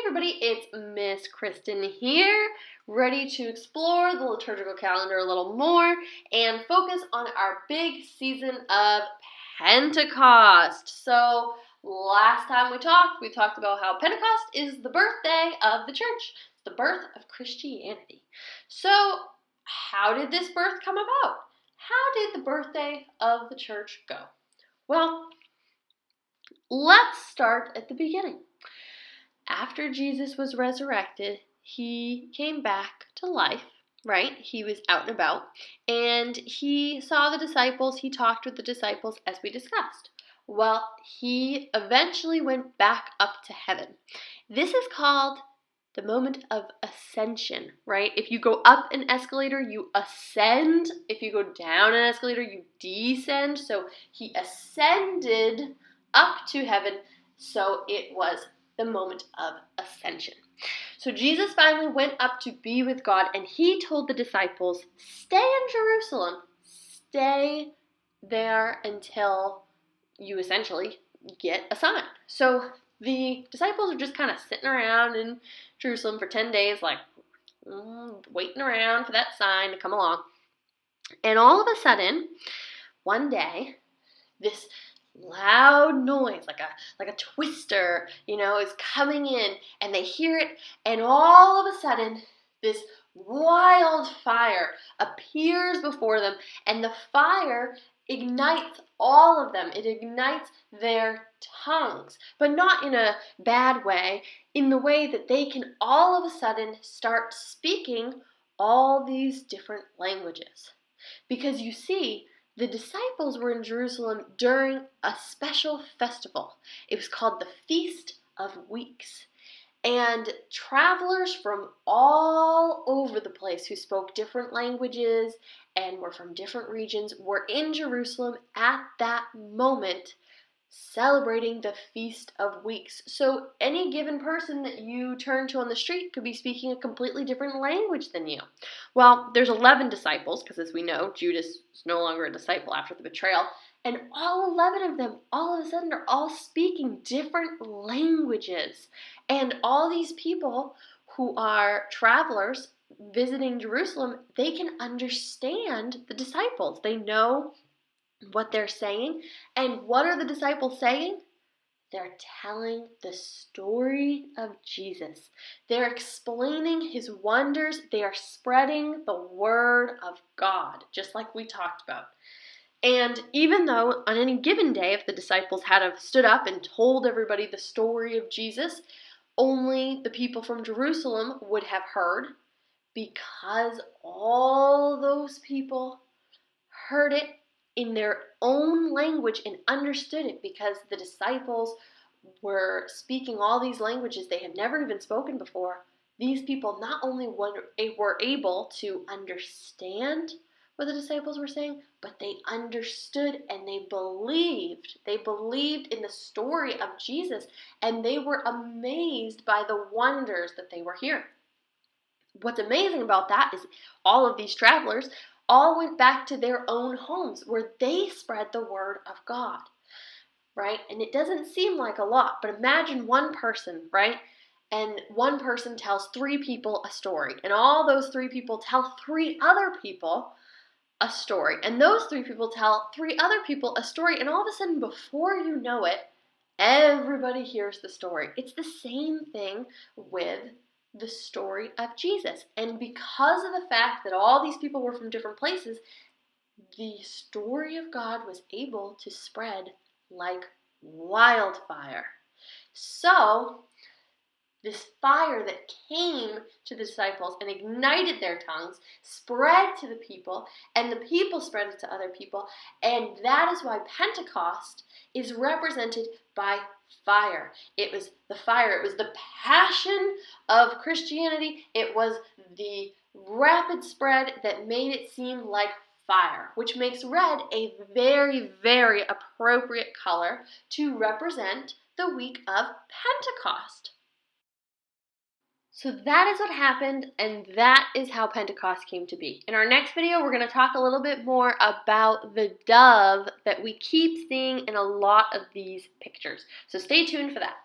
everybody, it's Miss Kristen here, ready to explore the liturgical calendar a little more and focus on our big season of Pentecost. So last time we talked about how Pentecost is the birthday of the church, the birth of Christianity. So how did this birth come about? How did the birthday of the church go? Well, let's start at the beginning. After Jesus was resurrected, he came back to life, right? He was out and about, and he saw the disciples, he talked with the disciples as we discussed. Well, he eventually went back up to heaven. This is called the moment of ascension, right? If you go up an escalator, you ascend. If you go down an escalator, you descend. So he ascended up to heaven, so it was the moment of ascension. So Jesus finally went up to be with God, and he told the disciples, stay in Jerusalem. Stay there until you essentially get a sign. So the disciples are just kind of sitting around in Jerusalem for 10 days, like waiting around for that sign to come along. And all of a sudden, one day, this loud noise, like a twister, is coming in, and they hear it, and all of a sudden, this wildfire appears before them, and the fire ignites all of them. It ignites their tongues, but not in a bad way, in the way that they can all of a sudden start speaking all these different languages. Because you see, the disciples were in Jerusalem during a special festival. It was called the Feast of Weeks. And travelers from all over the place who spoke different languages and were from different regions were in Jerusalem at that moment celebrating the Feast of Weeks. So any given person that you turn to on the street could be speaking a completely different language than you. Well, there's 11 disciples, because as we know, Judas is no longer a disciple after the betrayal, and all 11 of them, all of a sudden, are all speaking different languages. And all these people who are travelers visiting Jerusalem, they can understand the disciples. They know what they're saying. And what are the disciples saying? They're telling the story of Jesus. They're explaining his wonders. They are spreading the word of God, just like we talked about. And even though on any given day, if the disciples had have stood up and told everybody the story of Jesus, only the people from Jerusalem would have heard, because all those people heard it in their own language and understood it, because the disciples were speaking all these languages they had never even spoken before. These people not only were able to understand what the disciples were saying, but they understood and they believed. They believed in the story of Jesus, and they were amazed by the wonders that they were hearing. What's amazing about that is all of these travelers all went back to their own homes where they spread the word of God, right? And it doesn't seem like a lot, but imagine one person, right? And one person tells 3 people a story, and all those 3 people tell 3 other people a story, and those 3 people tell 3 other people a story, and all of a sudden, before you know it, everybody hears the story. It's the same thing with the story of Jesus. And because of the fact that all these people were from different places, the story of God was able to spread like wildfire. So this fire that came to the disciples and ignited their tongues spread to the people, and the people spread it to other people, and that is why Pentecost is represented by fire. It was the fire. It was the passion of Christianity. It was the rapid spread that made it seem like fire, which makes red a very, very appropriate color to represent the week of Pentecost. So that is what happened, and that is how Pentecost came to be. In our next video, we're going to talk a little bit more about the dove that we keep seeing in a lot of these pictures. So stay tuned for that.